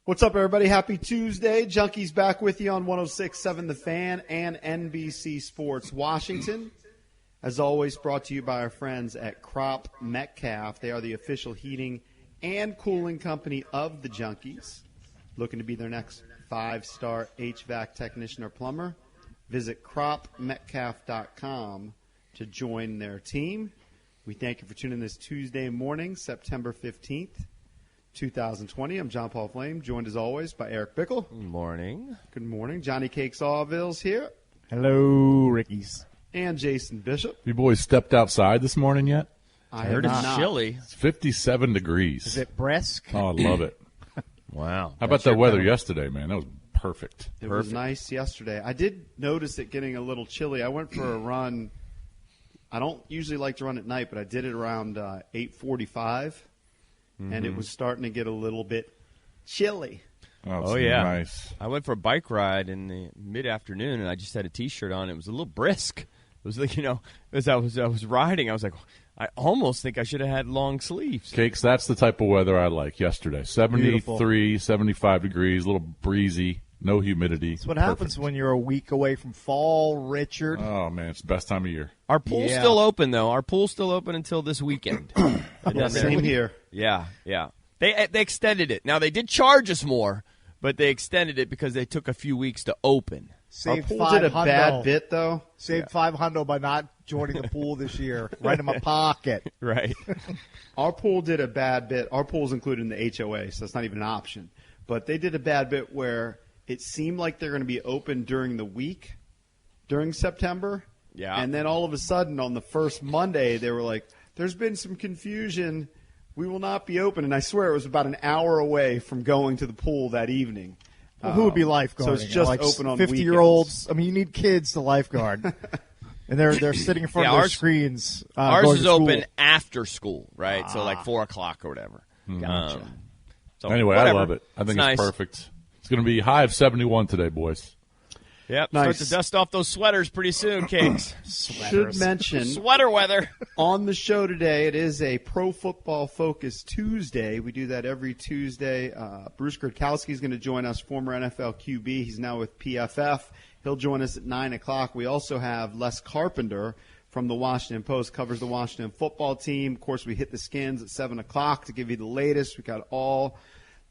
What's up, everybody? Happy Tuesday. Junkies back with you on 106.7 The Fan and NBC Sports Washington. As always, brought to you by our friends at Crop Metcalf. They are the official heating and cooling company of the Junkies. Looking to be their next 5-star HVAC technician or plumber? Visit cropmetcalf.com to join their team. We thank you for tuning in this Tuesday morning, September 15th. 2020. I'm John Paul Flame, joined as always by Eric Bickle. Good morning. Good morning. Johnny Cakes Allville's here. Hello, Rickies. And Jason Bishop. You boys stepped outside this morning yet? I heard it's chilly. It's 57 degrees. Is it brisk? Oh, I love it. Wow. How about that weather yesterday, man? That was perfect. It was nice yesterday. I did notice it getting a little chilly. I went for a run. I don't usually like to run at night, but I did it around 8:45. And it was starting to get a little bit chilly. Oh, yeah. Nice. I went for a bike ride in the mid-afternoon, and I just had a T-shirt on. It was a little brisk. It was like, as I was riding, I was like, I almost think I should have had long sleeves. Cakes, that's the type of weather I like yesterday. 73, 75 degrees, a little breezy, no humidity. That's what happens when you're a week away from fall, Richard. Oh, man, it's the best time of year. Our pool's still open, though. Our pool's still open until this weekend. Same here. Yeah. They extended it. Now, they did charge us more, but they extended it because they took a few weeks to open. Our pool did a bad bit, though. Saved $500 by not joining the pool this year. Right in my pocket. Right. Our pool did a bad bit. Our pool's included in the HOA, so that's not even an option. But they did a bad bit where it seemed like they're going to be open during the week, during September. Yeah. And then all of a sudden, on the first Monday, they were like, there's been some confusion. We will not be open. And I swear it was about an hour away from going to the pool that evening. Well, who would be lifeguarding? So it's just like open on 50-year-olds. I mean, you need kids to lifeguard. And they're sitting in front of their screens. Ours is open after school, right? So like 4 o'clock or whatever. Gotcha. So anyway, whatever. I love it. I think it's it's nice. perfect. It's going to be high of 71 today, boys. Yep. Nice. Start to dust off those sweaters pretty soon, Cakes. Should mention Sweater weather. on the show today, it is a Pro Football Focus Tuesday. We do that every Tuesday. Bruce Grodkowski is going to join us, former NFL QB. He's now with PFF. He'll join us at 9 o'clock. We also have Les Carpenter from the Washington Post, covers the Washington football team. Of course, we hit the skins at 7 o'clock to give you the latest. We got all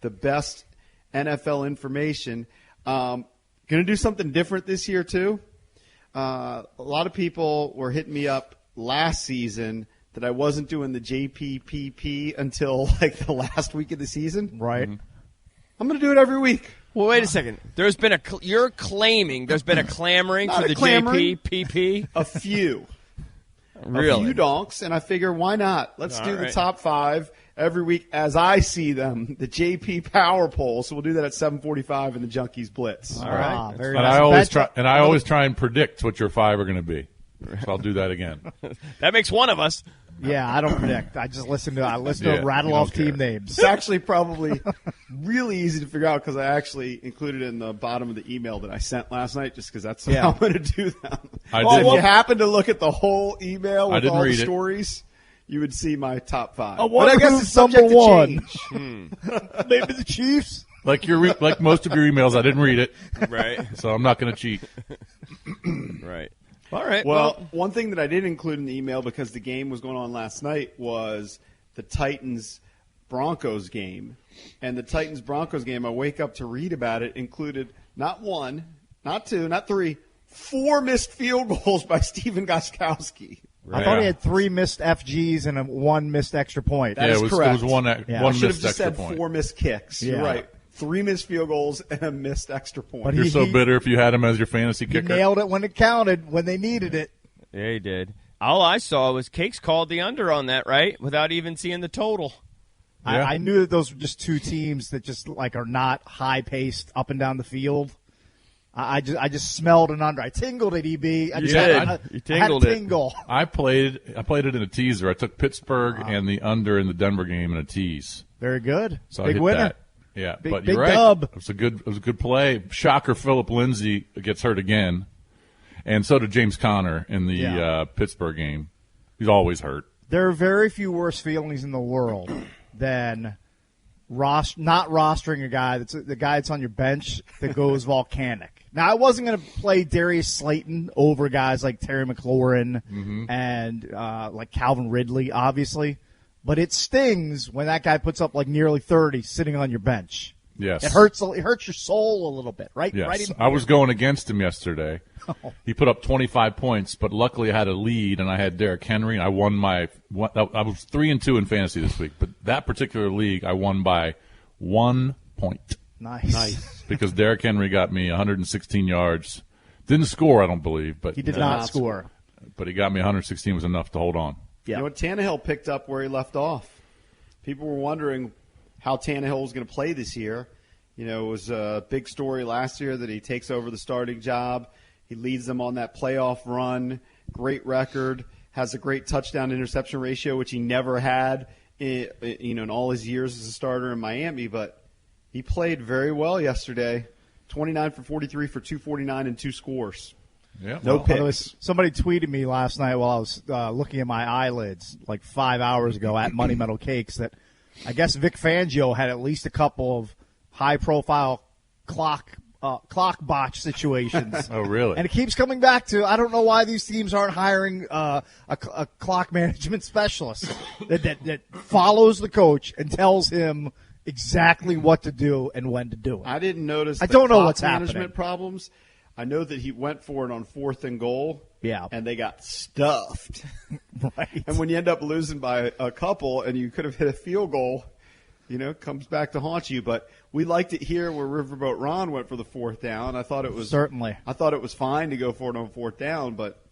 the best NFL information. Going to do something different this year, too. A lot of people were hitting me up last season that I wasn't doing the JPPP until like the last week of the season. Right. I'm going to do it every week. Well, wait a second. There's been you're claiming there's been a clamoring Not for a the clamoring. JPPP? A few. Really? A few donks, and I figure, why not? Let's do the right. top 5 every week as I see them, the JP Power Poll. So we'll do that at 7:45 in the Junkies Blitz. All right. Very And nice. I always try and predict what your 5 are going to be. So I'll do that again. That makes one of us. Yeah, I don't predict. I just listen to Yeah, rattle you off don't team care. names. It's actually probably really easy to figure out because I actually included it in the bottom of the email that I sent last night just because that's how I'm going to do them. I If did. you happen to look at the whole email I with didn't all the read it. stories, you would see my top 5. I But wonder I guess who's it's subject number to one. change. Maybe the Chiefs. Like most of your emails, I didn't read it, Right. so I'm not going to cheat. Right. All right. Well, one thing that I did include in the email because the game was going on last night was the Titans-Broncos game. And the Titans-Broncos game, I wake up to read about it, included not 1, not 2, not 3, 4 missed field goals by Stephen Gostkowski. I thought he had 3 missed FGs and 1 missed extra point. That is correct. It was one I should have missed just extra said point. 4 missed kicks. You're Yeah. right. 3 missed field goals and a missed extra point. But You're he- so bitter if you had him as your fantasy He kicker. nailed it when it counted, when they needed it. Yeah, he did. All I saw was Cakes called the under on that, right? Without even seeing the total. Yeah. I knew that those were just 2 teams that just like are not high paced up and down the field. I just smelled an under. I tingled it, EB. I You just did. had, You tingled I it. had a tingle. I played it in a teaser. I took Pittsburgh and the under in the Denver game in a tease. Very good. So Big I hit winner. that. Yeah, Big- but big you're right. dub. It was a good play. Shocker, Philip Lindsay gets hurt again, and so did James Conner in the Pittsburgh game. He's always hurt. There are very few worse feelings in the world than not rostering a guy that's the guy that's on your bench that goes volcanic. Now, I wasn't going to play Darius Slayton over guys like Terry McLaurin and like Calvin Ridley, obviously. But it stings when that guy puts up like nearly 30 sitting on your bench. Yes. It hurts your soul a little bit, right? Yes. Right in I was going against him yesterday. Oh. He put up 25 points, but luckily I had a lead, and I had Derrick Henry, and I won I was 3-2 in fantasy this week, but that particular league I won by 1 point. Nice. Because Derrick Henry got me 116 yards. Didn't score, I don't believe, but He did not score. But he got me 116 was enough to hold on. Yeah. You know what? Tannehill picked up where he left off. People were wondering how Tannehill was going to play this year. You know, it was a big story last year that he takes over the starting job. He leads them on that playoff run. Great record. Has a great touchdown-interception ratio, which he never had in all his years as a starter in Miami. But he played very well yesterday. 29 for 43 for 249 and 2 scores. Yeah, No picks. Somebody tweeted me last night while I was looking at my eyelids like 5 hours ago at Money Metal Cakes that I guess Vic Fangio had at least a couple of high-profile clock botch situations. Oh, really? And it keeps coming back to, I don't know why these teams aren't hiring a clock management specialist that follows the coach and tells him exactly what to do and when to do it. I didn't notice I the don't know clock what's management happening. problems. I know that he went for it on 4th and goal. Yeah. And they got stuffed. Right. And when you end up losing by a couple and you could have hit a field goal, it comes back to haunt you. But we liked it here where Riverboat Ron went for the 4th down. I thought it was fine to go for it on 4th down, but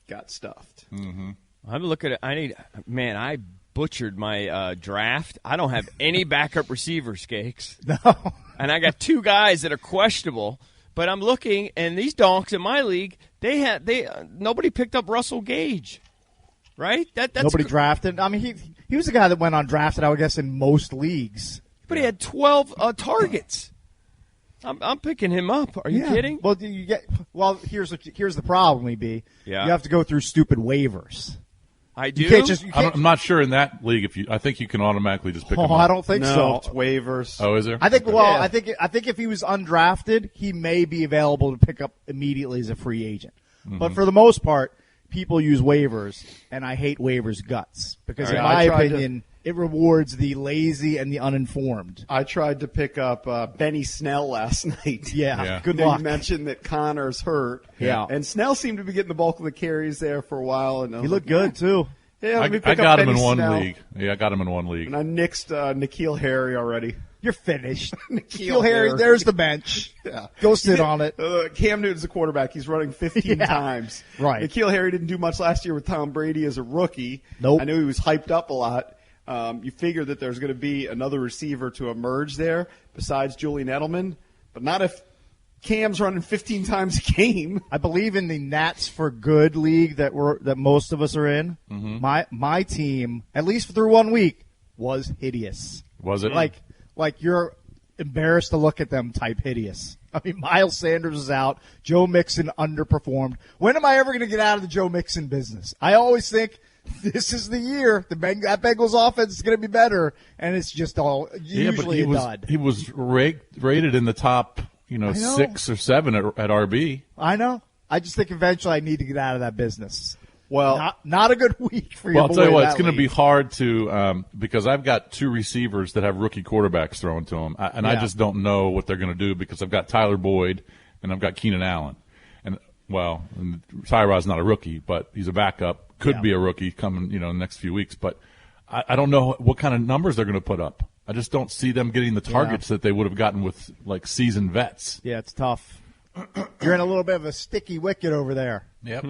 got stuffed. Mm-hmm. I'm looking at. I butchered my draft. I don't have any backup receivers, Cakes. No. And I got 2 guys that are questionable. But I'm looking, and these donks in my league, nobody picked up Russell Gage, right? That's Nobody drafted. I mean, he was the guy that went undrafted, I guess, in most leagues. But he had 12 targets. I'm picking him up. Are you kidding? Well, here's the problem, EB. Yeah. You have to go through stupid waivers. I do. You can't just. I'm not sure in that league I think you can automatically just pick him up. I don't think No, so. it's waivers. Oh, is there? I think. Okay. Well, Yeah. I think if he was undrafted, he may be available to pick up immediately as a free agent. Mm-hmm. But for the most part, people use waivers, and I hate waivers guts because, All in right. my I tried opinion, it rewards the lazy and the uninformed. I tried to pick up Benny Snell last night. Yeah. Good You luck. mentioned that Connor's hurt. Yeah. And Snell seemed to be getting the bulk of the carries there for a while. And I He was looked like, good too. Yeah, let me I pick got up him in Benny one Snell. league. Yeah, I got him in one league. And I nixed N'Keal Harry already. You're finished. N'Keal Harry, Harry. there's the bench. Yeah. Go sit on it. Cam Newton's the quarterback. He's running 15 Yeah. times. Right. N'Keal Harry didn't do much last year with Tom Brady as a rookie. Nope. I knew he was hyped up a lot. You figure that there's going to be another receiver to emerge there besides Julian Edelman, but not if Cam's running 15 times a game. I believe in the Nats for Good league that most of us are in. Mm-hmm. My team, at least through 1 week, was hideous. Was it? Like you're embarrassed to look at them type hideous. I mean, Miles Sanders is out. Joe Mixon underperformed. When am I ever going to get out of the Joe Mixon business? I always think this is the year. That Bengals offense is going to be better, and it's just all usually a dud. He was rated in the top, 6 or 7 at RB. I know. I just think eventually I need to get out of that business. Well, Not a good week for you. Well, I'll tell you what, it's going to be hard to because I've got 2 receivers that have rookie quarterbacks thrown to them, and I just don't know what they're going to do because I've got Tyler Boyd and I've got Keenan Allen, and Tyrod's not a rookie, but he's a backup. Could be a rookie coming, in the next few weeks, but I don't know what kind of numbers they're going to put up. I just don't see them getting the targets that they would have gotten with like seasoned vets. Yeah, it's tough. You're in a little bit of a sticky wicket over there. Yep.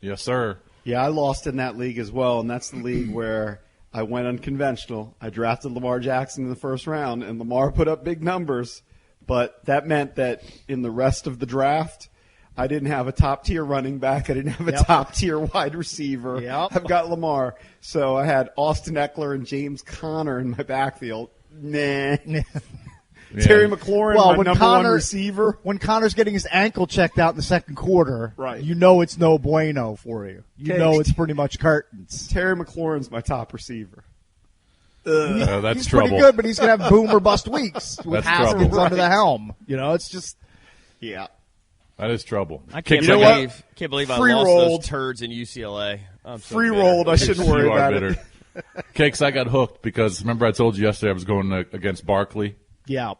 Yes, sir. yeah, I lost in that league as well, and that's the league where I went unconventional. I drafted Lamar Jackson in the first round, and Lamar put up big numbers, but that meant that in the rest of the draft, I didn't have a top-tier running back. I didn't have a top-tier wide receiver. Yep. I've got Lamar. So I had Austin Eckler and James Conner in my backfield. Nah. Terry McLaurin, my number one receiver. When Connor's getting his ankle checked out in the second quarter, Right. you know it's no bueno for you. You Okay. know it's pretty much curtains. Terry McLaurin's my top receiver. That's He's trouble. pretty good, but he's going to have boom or bust weeks with That's Haskins trouble. under the helm. It's just Yeah. That is trouble. I can't You know what? believe I Free lost rolled. those turds in UCLA. I'm so Free bitter. rolled. I shouldn't worry You are about bitter. it. Cakes, I got hooked because remember I told you yesterday I was going against Barkley, yeah.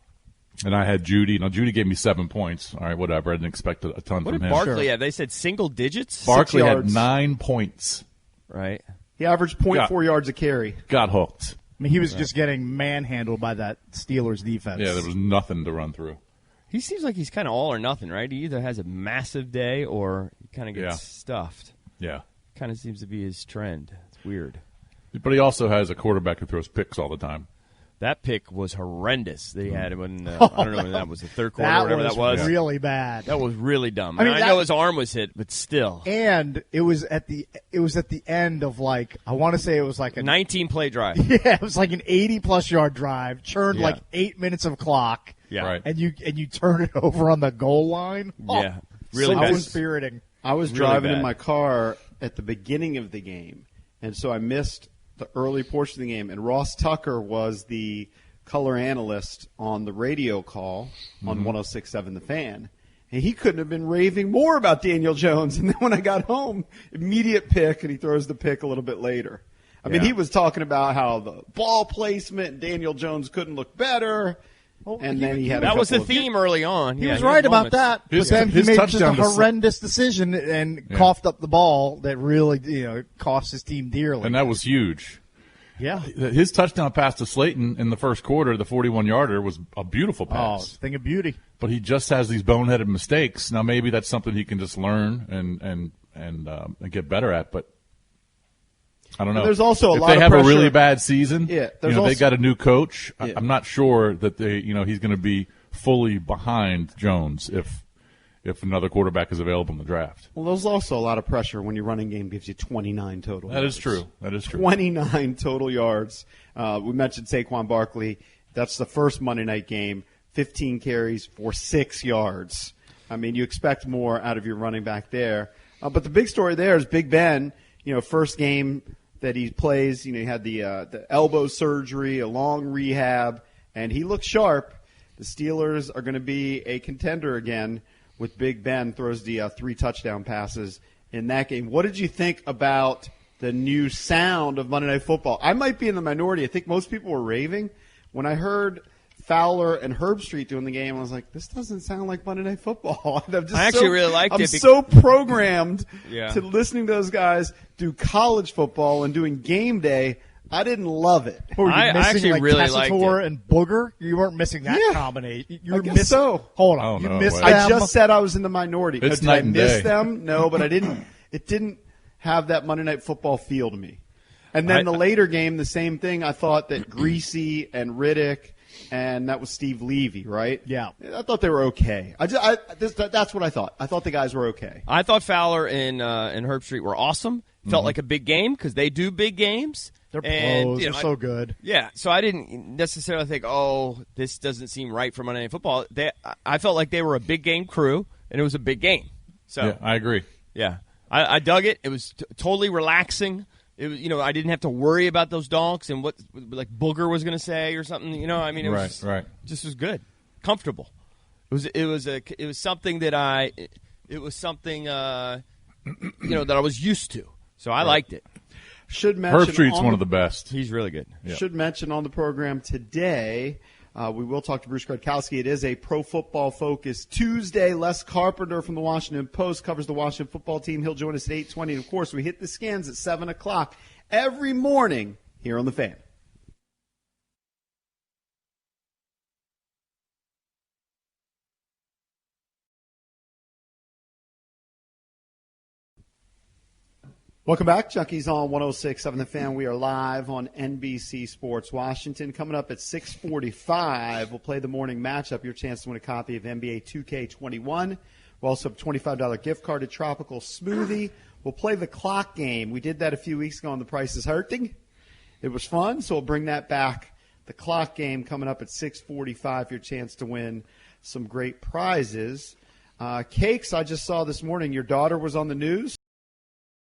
and I had Judy. Now Judy gave me 7 points. All right, whatever. I didn't expect a ton What from did him. Barkley have? They said single digits? Barkley had yards. 9 points. Right. He averaged 0.4 yards a carry. Got hooked. I mean, he was just getting manhandled by that Steelers defense. Yeah, there was nothing to run through. He seems like he's kind of all or nothing, right? He either has a massive day or he kind of gets Yeah. stuffed. Yeah. Kind of seems to be his trend. It's weird. But he also has a quarterback who throws picks all the time. That pick was horrendous. They had when I don't know when that was the third quarter or whatever that was. really bad. That was really dumb. I mean, I know his arm was hit, but still. And it was at the end of like I want to say it was like a 19-play drive. yeah, it was like an 80+ yard drive, churned Yeah. like 8 minutes of clock. Yeah. Right. And you turn it over on the goal line. Oh, Yeah. Really so bad. dispiriting. I was Really driving bad. in my car at the beginning of the game, and so I missed the early portion of the game. And Ross Tucker was the color analyst on the radio call on 106.7 The Fan. And he couldn't have been raving more about Daniel Jones. And then when I got home, immediate pick, and he throws the pick a little bit later. I mean, Yeah. he was talking about how the ball placement and Daniel Jones couldn't look better. And then he had a That was the couple of- theme early on. He Yeah, was had right about moments. that. His- But then he his made just a touchdown to- horrendous decision and coughed up the ball that really cost his team dearly. And that was huge. yeah. His touchdown pass to Slayton in the first quarter, the 41-yarder, was a beautiful Oh, pass. thing of beauty. But he just has these boneheaded mistakes. Now maybe that's something he can just learn and get better at. But I don't know. There's also a if lot they of have pressure. a really bad season. Yeah, they there's also- got a new coach. Yeah. I'm not sure that he's going to be fully behind Jones if another quarterback is available in the draft. Well, there's also a lot of pressure when your running game gives you 29 total That yards. is true. That is true. 29 total yards. We mentioned Saquon Barkley. That's the first Monday night game. 15 carries for 6 yards. I mean, you expect more out of your running back there. But the big story there is Big Ben. First game that he plays. He had the elbow surgery, a long rehab, and he looks sharp. The Steelers are going to be a contender again with Big Ben throws the 3 touchdown passes in that game. What did you think about the new sound of Monday Night Football? I might be in the minority. I think most people were raving. When I heard Fowler and Herbstreit doing the game, I was like, this doesn't sound like Monday Night Football. I actually really liked I'm it so programmed Yeah. to listening to those guys do college football and doing game day. I didn't love it. Were you I missing actually like really liked Tessitore it. and Booger? You weren't missing that Yeah. combination. You I were guess missing. so. Hold on, Oh, you no missed way. them. I just said I was in the minority. It's Did night I and miss day. them? No, but I didn't. It didn't have that Monday Night Football feel to me. And then the later game, the same thing. I thought that Greasy and Riddick, and that was Steve Levy, right? Yeah. I thought they were okay. That's what I thought. I thought the guys were okay. I thought Fowler and Herbstreit were awesome. Felt Mm-hmm. like a big game because they do big games. They're And, pros. you know, They're so good. Yeah, so I didn't necessarily think, this doesn't seem right for Monday Night Football. I felt like they were a big game crew, and it was a big game. So Yeah, I agree. yeah, I dug it. It was totally relaxing. It was, I didn't have to worry about those donks and what like Booger was going to say or something. I mean, it was Right. just was good, comfortable. It was something that that I was used to. So I liked it. Should mention Herbstreit's on one of the best. He's really good. Yeah. Should mention on the program today, we will talk to Bruce Gradkowski. It is a Pro Football Focus Tuesday. Les Carpenter from the Washington Post covers the Washington football team. He'll join us at 8:20. And, of course, we hit the scans at 7 o'clock every morning here on The Fan. Welcome back. Junkies on 106.7 The Fan. We are live on NBC Sports Washington. Coming up at 6:45, we'll play the morning matchup. Your chance to win a copy of NBA 2K21. We'll also have a $25 gift card to Tropical Smoothie. We'll play the clock game. We did that a few weeks ago on The Price is Hurting. It was fun, so we'll bring that back. The clock game coming up at 6:45. Your chance to win some great prizes. Cakes, I just saw this morning. Your daughter was on the news.